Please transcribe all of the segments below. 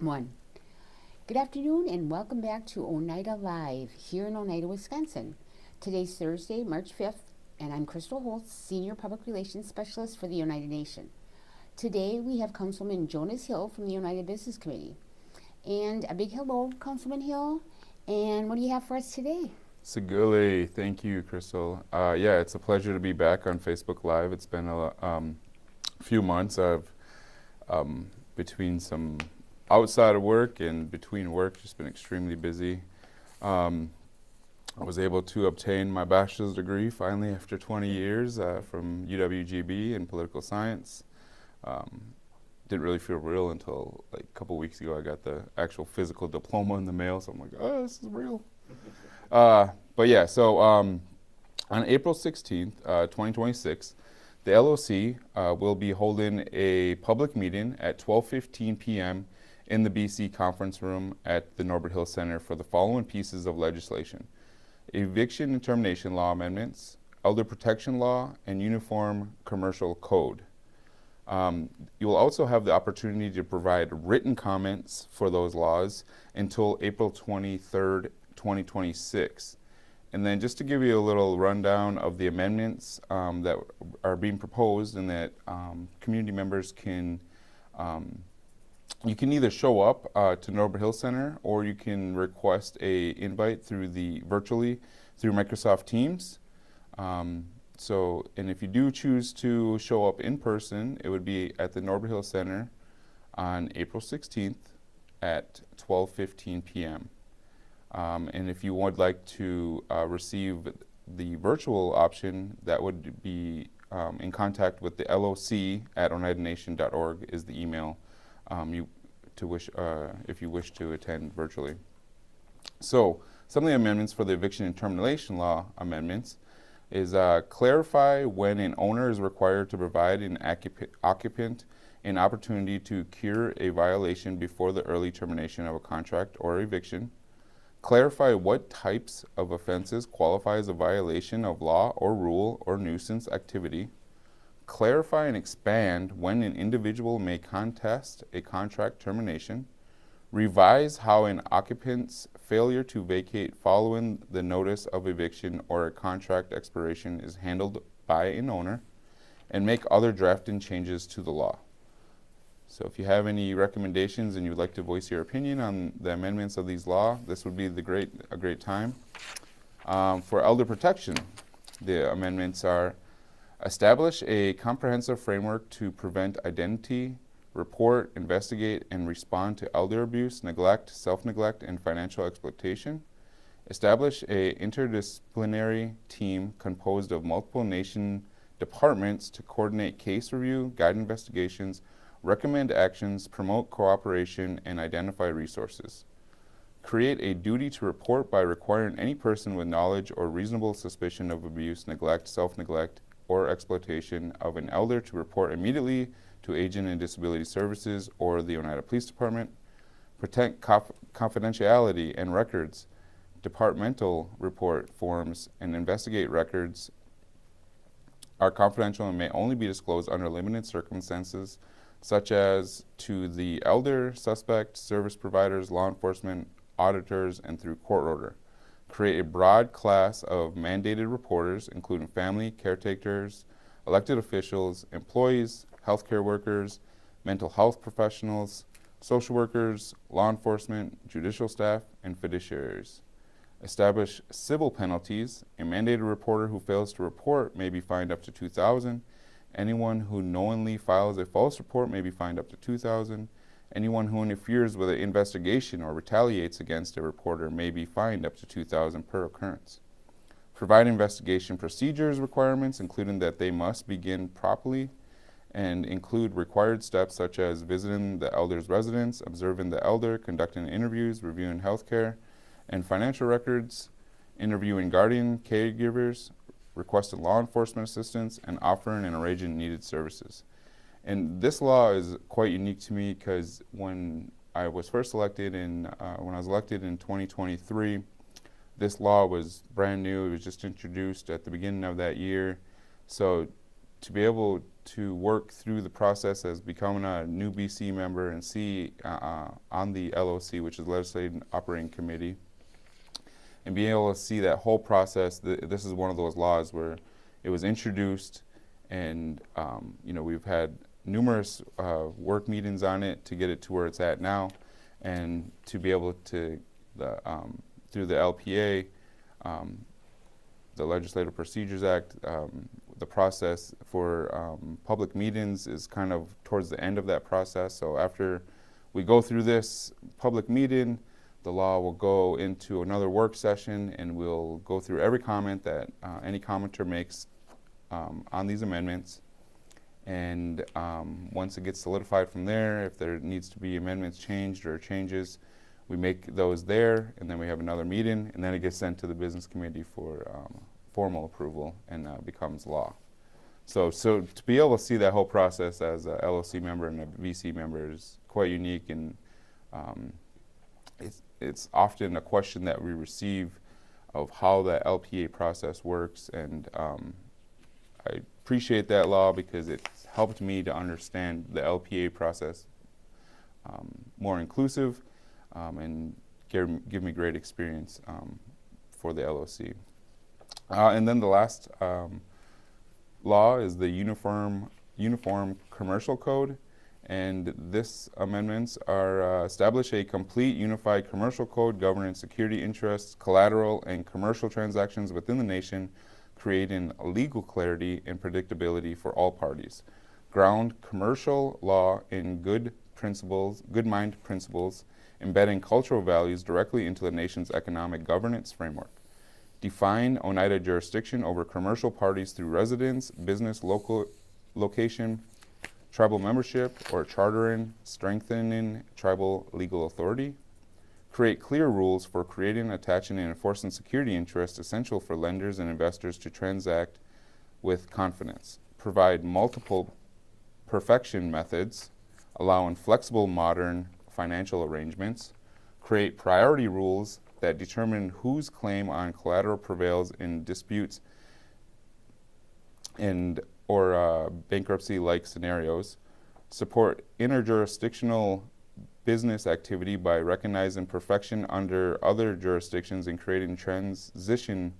One. Good afternoon and welcome back to Oneida Live here in Oneida, Wisconsin. Today's Thursday, March 5th, and I'm Crystal Holtz, Senior Public Relations Specialist for the Oneida Nation. Today we have Councilman Jonas Hill from the Oneida Business Committee. And a big hello, Councilman Hill. And what do you have for us today? Siguli, thank you, Crystal. Yeah, it's a pleasure to be back on Facebook Live. It's been a few months of between some outside of work and between work, just been extremely busy. I was able to obtain my bachelor's degree finally after 20 years from UWGB in political science. Didn't really feel real until like a couple weeks ago. I got the actual physical diploma in the mail, so I'm like, oh, this is real. But yeah, so on April 16th, 2026, the LOC will be holding a public meeting at 12:15 p.m. in the BC Conference Room at the Norbert Hill Center for the following pieces of legislation: eviction and termination law amendments, elder protection law, and uniform commercial code. You will also have the opportunity to provide written comments for those laws until April 23rd, 2026. And then just to give you a little rundown of the amendments that are being proposed and that community members can, you can either show up to Norbert Hill Center or you can request a invite virtually through Microsoft Teams. And if you do choose to show up in person, it would be at the Norbert Hill Center on April 16th at 12:15 p.m. And if you would like to receive the virtual option, that would be in contact with the LOC at oneidanation.org is the email if you wish to attend virtually. So some of the amendments for the eviction and termination law amendments is clarify when an owner is required to provide an occupant an opportunity to cure a violation before the early termination of a contract or eviction. Clarify what types of offenses qualify as a violation of law or rule or nuisance activity. Clarify and expand when an individual may contest a contract termination. Revise how an occupant's failure to vacate following the notice of eviction or a contract expiration is handled by an owner, and make other drafting changes to the law. So if you have any recommendations and you'd like to voice your opinion on the amendments of these laws, this would be a great time. For elder protection, the amendments are: establish a comprehensive framework to prevent identity, report, investigate, and respond to elder abuse, neglect, self-neglect, and financial exploitation. Establish a interdisciplinary team composed of multiple nation departments to coordinate case review, guide investigations, recommend actions, promote cooperation, and identify resources. Create a duty to report by requiring any person with knowledge or reasonable suspicion of abuse, neglect, self-neglect, or exploitation of an elder to report immediately to Aging and Disability Services or the Oneida Police Department. Protect confidentiality and records, departmental report forms, and investigate records are confidential and may only be disclosed under limited circumstances, such as to the elder, suspect, service providers, law enforcement, auditors, and through court order. Create a broad class of mandated reporters, including family, caretakers, elected officials, employees, healthcare workers, mental health professionals, social workers, law enforcement, judicial staff, and fiduciaries. Establish civil penalties. A mandated reporter who fails to report may be fined up to $2,000. Anyone who knowingly files a false report may be fined up to $2,000. Anyone who interferes with an investigation or retaliates against a reporter may be fined up to $2,000 per occurrence. Provide investigation procedures requirements, including that they must begin properly and include required steps such as visiting the elder's residence, observing the elder, conducting interviews, reviewing healthcare and financial records, interviewing guardian caregivers, requesting law enforcement assistance, and offering and arranging needed services. And this law is quite unique to me because when I was elected in 2023, this law was brand new. It was just introduced at the beginning of that year. So to be able to work through the process as becoming a new BC member and see on the LOC, which is Legislative Operating Committee, and being able to see that whole process. This is one of those laws where it was introduced, and we've had numerous work meetings on it to get it to where it's at now, and to be able to through the LPA, the Legislative Procedures Act, the process for public meetings is kind of towards the end of that process. So after we go through this public meeting, the law will go into another work session, and we'll go through every comment that any commenter makes on these amendments. And once it gets solidified from there, if there needs to be amendments changed or changes, we make those there, and then we have another meeting, and then it gets sent to the Business Committee for formal approval and becomes law. So to be able to see that whole process as a LOC member and a VC member is quite unique, and it's often a question that we receive of how the LPA process works, and I appreciate that law because it's helped me to understand the LPA process more inclusive, and give me great experience for the LOC. And then the last law is the Uniform Commercial Code, and this amendments are establish a complete unified commercial code governing security interests, collateral, and commercial transactions within the nation, creating legal clarity and predictability for all parties. Ground commercial law in good mind principles, embedding cultural values directly into the nation's economic governance framework. Define Oneida jurisdiction over commercial parties through residence, business, location, tribal membership, or chartering, strengthening tribal legal authority. Create clear rules for creating, attaching, and enforcing security interests essential for lenders and investors to transact with confidence. Provide multiple perfection methods, allowing flexible modern financial arrangements. Create priority rules that determine whose claim on collateral prevails in disputes or bankruptcy-like scenarios. Support interjurisdictional business activity by recognizing perfection under other jurisdictions and creating transition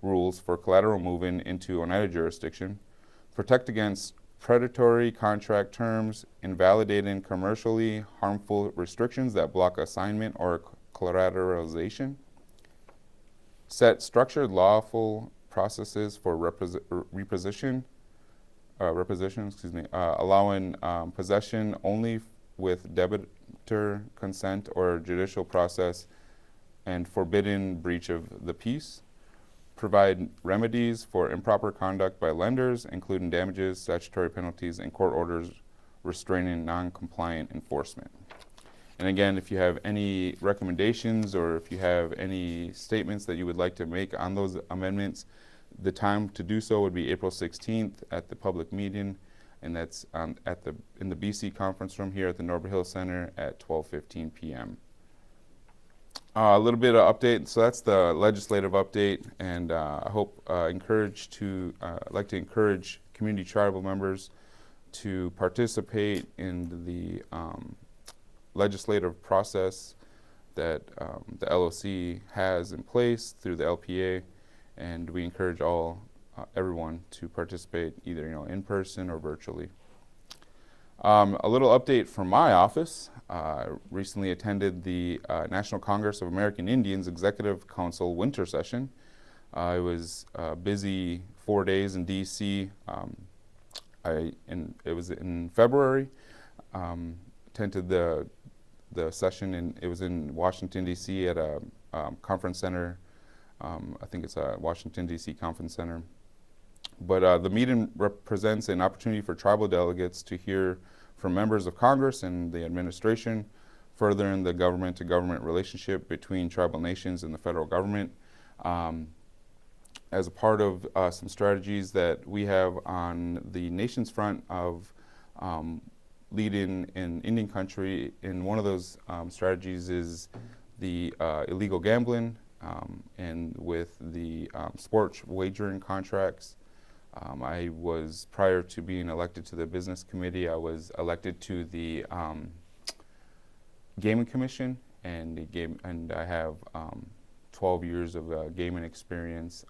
rules for collateral moving into Oneida jurisdiction. Protect against predatory contract terms, invalidating commercially harmful restrictions that block assignment or collateralization. Set structured lawful processes for reposition, allowing possession only with debitor consent or judicial process, and forbidding breach of the peace. Provide remedies for improper conduct by lenders, including damages, statutory penalties, and court orders restraining non-compliant enforcement. And again, if you have any recommendations or if you have any statements that you would like to make on those amendments, the time to do so would be April 16th at the public meeting, and that's in the BC conference room here at the Norbert Hill Center at 12:15 p.m. A little bit of update. So that's the legislative update, and I hope like to encourage community tribal members to participate in the legislative process that the LOC has in place through the LPA, and we encourage everyone to participate either in person or virtually. A little update from my office. Recently attended the National Congress of American Indians Executive Council winter session. I was busy 4 days in DC. It was in February. Attended the session, and it was in Washington DC at a conference center. I think it's a Washington DC Conference Center. But the meeting represents an opportunity for tribal delegates to hear from members of Congress and the administration, furthering the government-to-government relationship between tribal nations and the federal government. As a part of some strategies that we have on the nation's front of leading in Indian country, and one of those strategies is the illegal gambling, and with the sports wagering contracts. I was, prior to being elected to the business committee, I was elected to the gaming commission, and I have 12 years of gaming experience.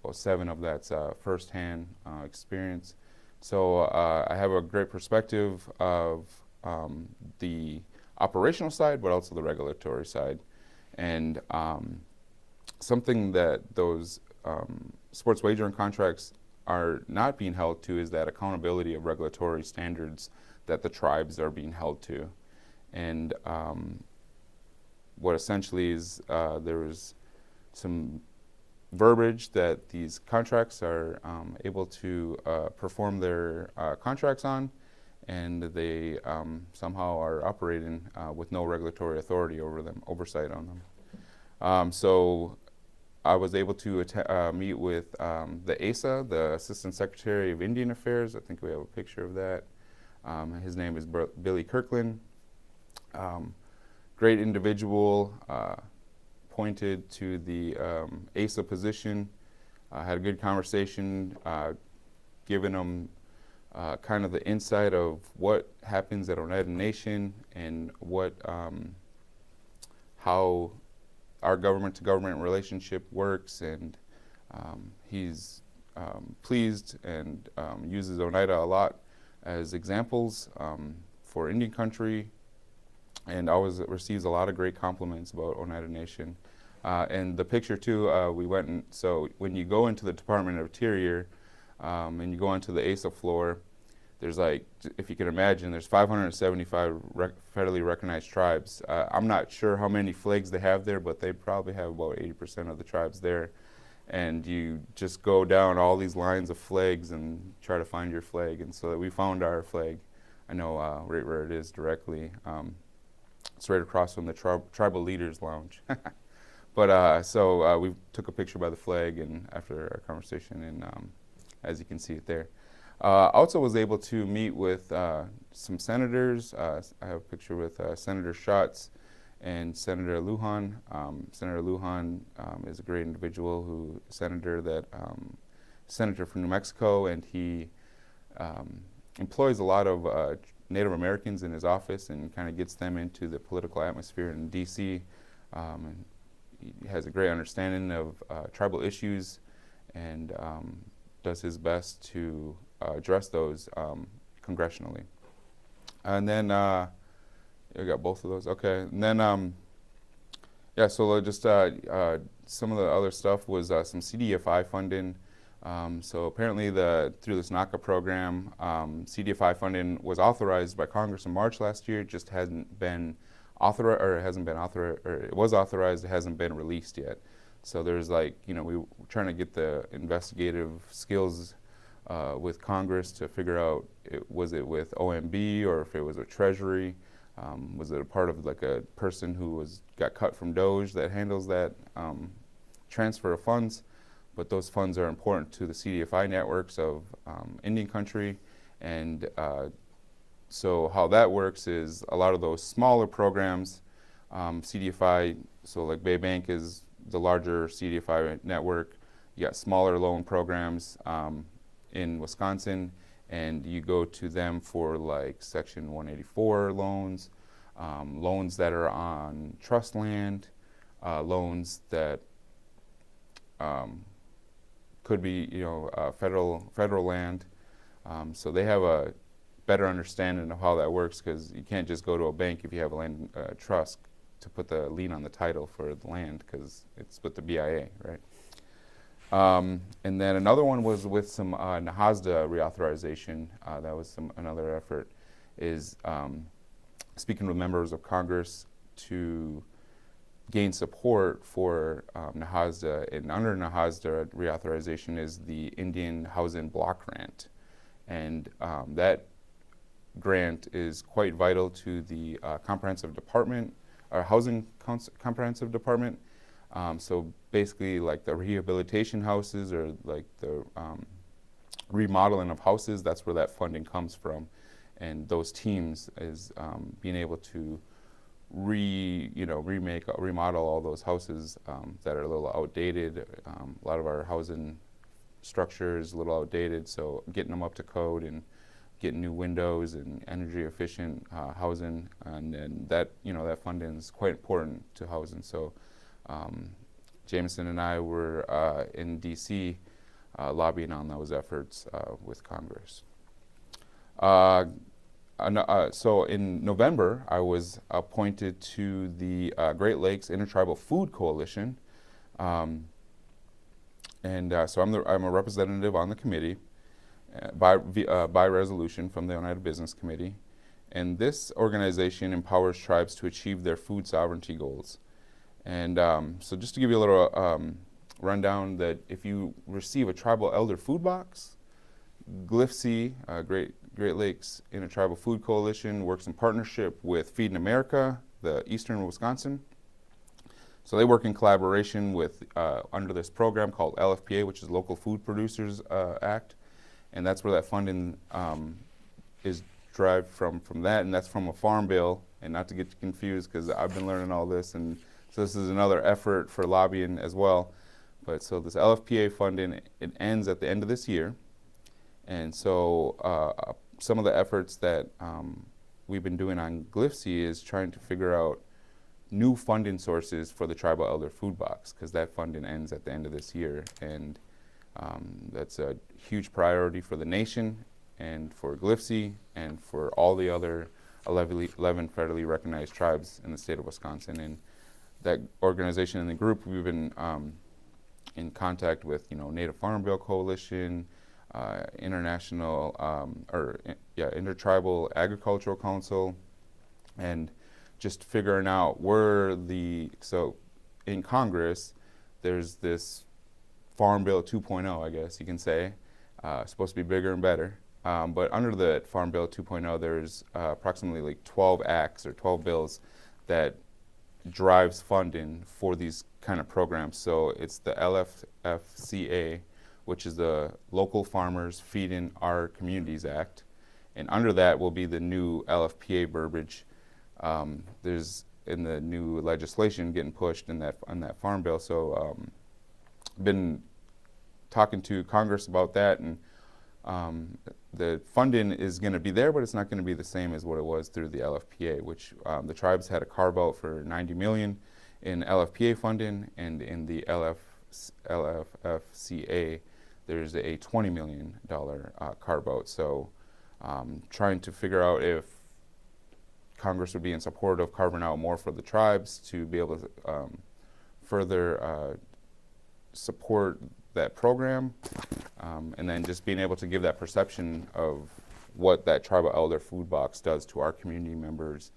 Well, 7 of that's firsthand experience. So I have a great perspective of the operational side, but also the regulatory side. And something that those sports wagering contracts are not being held to is that accountability of regulatory standards that the tribes are being held to. And what essentially is there is some verbiage that these contracts are able to perform their contracts on, and they somehow are operating with no regulatory authority over them, oversight on them. So I was able to meet with the ASA, the Assistant Secretary of Indian Affairs. I think we have a picture of that. His name is Billy Kirkland. Great individual, appointed to the ASA position. Had a good conversation, giving them kind of the insight of what happens at Oneida Nation and what how our government-to-government relationship works, and he's pleased and uses Oneida a lot as examples for Indian country, and always receives a lot of great compliments about Oneida Nation. And the picture too, we went and, so when you go into the Department of Interior and you go onto the ASA floor, there's like, if you can imagine, there's 575 federally recognized tribes. I'm not sure how many flags they have there, but they probably have about 80% of the tribes there. And you just go down all these lines of flags and try to find your flag. And so we found our flag. I know right where it is directly. It's right across from the Tribal Leaders Lounge. But so we took a picture by the flag and after our conversation, and as you can see it there. Also was able to meet with some senators. I have a picture with Senator Schatz and Senator Lujan. Senator Lujan is a great individual senator from New Mexico, and he employs a lot of Native Americans in his office and kind of gets them into the political atmosphere in D.C. And he has a great understanding of tribal issues and does his best to address those congressionally. And then, I got both of those, okay. And then, yeah, so just some of the other stuff was some CDFI funding. So apparently through this NACA program, CDFI funding was authorized by Congress in March last year, just hasn't been authorized, or it was authorized, it hasn't been released yet. So there's like, we were trying to get the investigative skills with Congress to figure out, was it with OMB or if it was a Treasury? Was it a part of like a person who got cut from DOJ that handles that transfer of funds? But those funds are important to the CDFI networks of Indian country. And so how that works is a lot of those smaller programs, CDFI, so like Bay Bank is the larger CDFI network. You got smaller loan programs in Wisconsin, and you go to them for like Section 184 loans, loans that are on trust land, loans that could be, federal land. So they have a better understanding of how that works, because you can't just go to a bank if you have a land trust to put the lien on the title for the land, because it's with the BIA, right? And then another one was with some NAHASDA reauthorization. That was another effort, is speaking with members of Congress to gain support for NAHASDA. And under NAHASDA reauthorization is the Indian Housing Block Grant. And that grant is quite vital to the comprehensive department, or housing comprehensive department. So basically like the rehabilitation houses, or like the remodeling of houses, that's where that funding comes from. And those teams is being able to remodel all those houses that are a little outdated. A lot of our housing structure is a little outdated, so getting them up to code and getting new windows and energy efficient housing, and then that that funding is quite important to housing. So Jameson and I were in D.C. Lobbying on those efforts with Congress. So in November, I was appointed to the Great Lakes Intertribal Food Coalition, so I'm a representative on the committee by resolution from the Oneida Business Committee, and this organization empowers tribes to achieve their food sovereignty goals. And so just to give you a little rundown, that if you receive a tribal elder food box, GLFC, Great Lakes Intertribal Food Coalition, works in partnership with Feeding America, the Eastern Wisconsin. So they work in collaboration with under this program called LFPA, which is Local Food Producers Act, and that's where that funding is derived from that, and that's from a farm bill. And not to get confused, because I've been learning all this, and so this is another effort for lobbying as well. But so this LFPA funding, it ends at the end of this year. And so some of the efforts that we've been doing on GLFC is trying to figure out new funding sources for the Tribal Elder Food Box, because that funding ends at the end of this year. And that's a huge priority for the nation and for GLFC and for all the other 11 federally recognized tribes in the state of Wisconsin. And that organization and the group, we've been in contact with, Native Farm Bill Coalition, Intertribal Agricultural Council, and just figuring out so in Congress, there's this Farm Bill 2.0, I guess you can say, supposed to be bigger and better. But under the Farm Bill 2.0, there's approximately like 12 acts or 12 bills that drives funding for these kind of programs. So it's the LFFCA, which is the Local Farmers Feeding Our Communities Act. And under that will be the new LFPA verbiage. There's in the new legislation getting pushed on that farm bill. So been talking to Congress about that, and the funding is going to be there, but it's not going to be the same as what it was through the LFPA, which the tribes had a carve out for $90 million in LFPA funding, and in the LFFCA, there's a $20 million carve out. So trying to figure out if Congress would be in support of carving out more for the tribes to be able to further support that program, and then just being able to give that perception of what that tribal elder food box does to our community members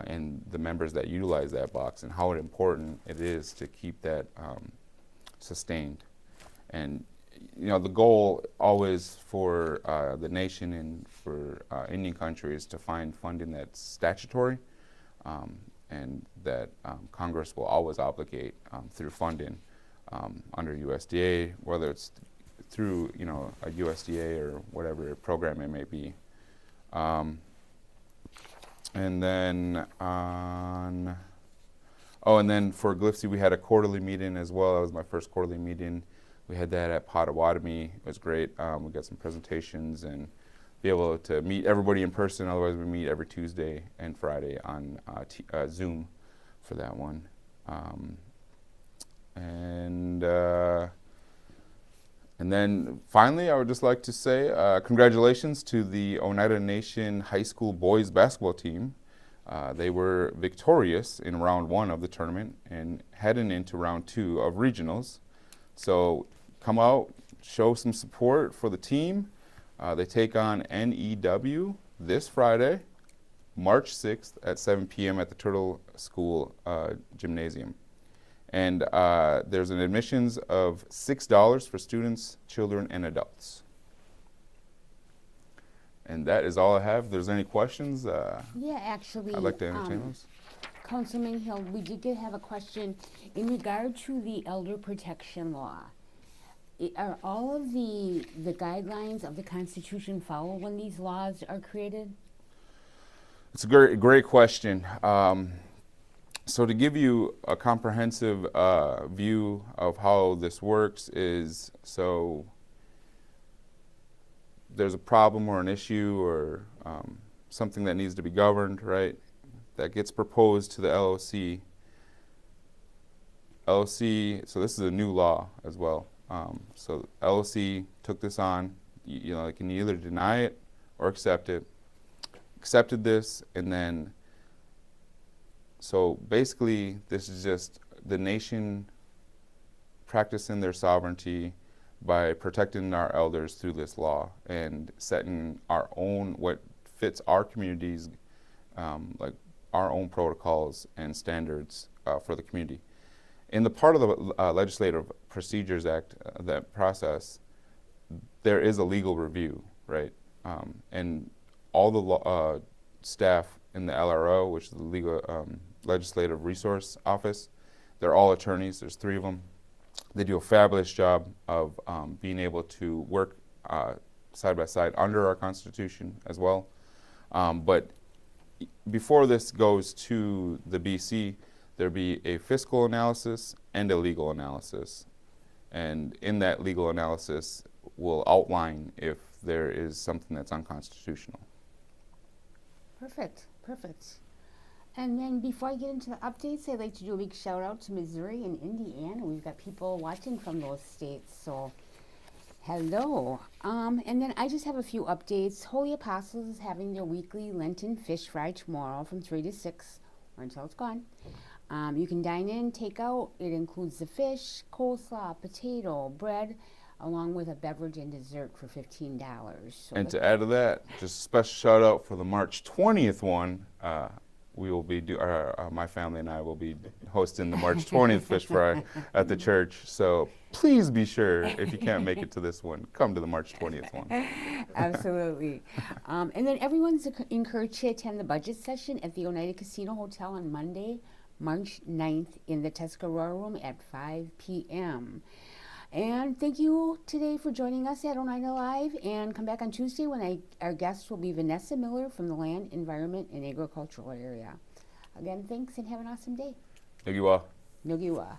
and the members that utilize that box, and how important it is to keep that sustained. And the goal always for the nation and for Indian country is to find funding that's statutory, and that Congress will always obligate through funding under USDA, whether it's through a USDA or whatever program it may be. And then for GLFC, we had a quarterly meeting as well. That was my first quarterly meeting. We had that at Potawatomi. It was great. We got some presentations and be able to meet everybody in person. Otherwise, we meet every Tuesday and Friday on Zoom for that one. And then finally, I would just like to say congratulations to the Oneida Nation high school boys basketball team. They were victorious in round 1 of the tournament and heading into round 2 of regionals. So come out, show some support for the team. They take on NEW this Friday, March 6th at 7 p.m. at the Turtle School Gymnasium. And there's an admissions of $6 for students, children, and adults. And that is all I have. If there's any questions, Yeah, actually, I'd like to entertain those. Councilman Hill, we did have a question in regard to the elder protection law. Are all of the guidelines of the Constitution followed when these laws are created? It's a great question. So to give you a comprehensive view of how this works is, so there's a problem or an issue or something that needs to be governed, right, that gets proposed to the LOC. LOC, so this is a new law as well. So LOC took this on. You know, they can either deny it or accept it. Accepted this, and then, so basically this is just the nation practicing their sovereignty by protecting our elders through this law and setting our own, what fits our communities, like our own protocols and standards for the community. In the part of the Legislative Procedures Act, that process, there is a legal review, right? And all the staff in the LRO, which is the Legal Legislative Resource Office, they're all attorneys. There's 3 of them. They do a fabulous job of being able to work side by side under our Constitution as well. But before this goes to the BC, there'll be a fiscal analysis and a legal analysis. And in that legal analysis, we'll outline if there is something that's unconstitutional. Perfect, perfect. And then before I get into the updates, I'd like to do a big shout out to Missouri and Indiana. We've got people watching from those states, so hello. And then I just have a few updates. Holy Apostles is having their weekly Lenten fish fry tomorrow from 3 to 6, or until it's gone. You can dine in, take out. It includes the fish, coleslaw, potato, bread, along with a beverage and dessert for $15. So And to add to that, just a special shout out for the March 20th one. We will be, my family and I will be hosting the March 20th fish fry at the church. So please be sure, if you can't make it to this one, come to the March 20th one. Absolutely. And then everyone's encouraged to attend the budget session at the Oneida Casino Hotel on Monday, March 9th in the Tuscarora Room at 5 p.m. And thank you today for joining us at Oneida Live, and come back on Tuesday when our guest will be Vanessa Miller from the Land, Environment, and Agricultural area. Again, thanks and have an awesome day. Yawʌ๊kó. Nogiwa.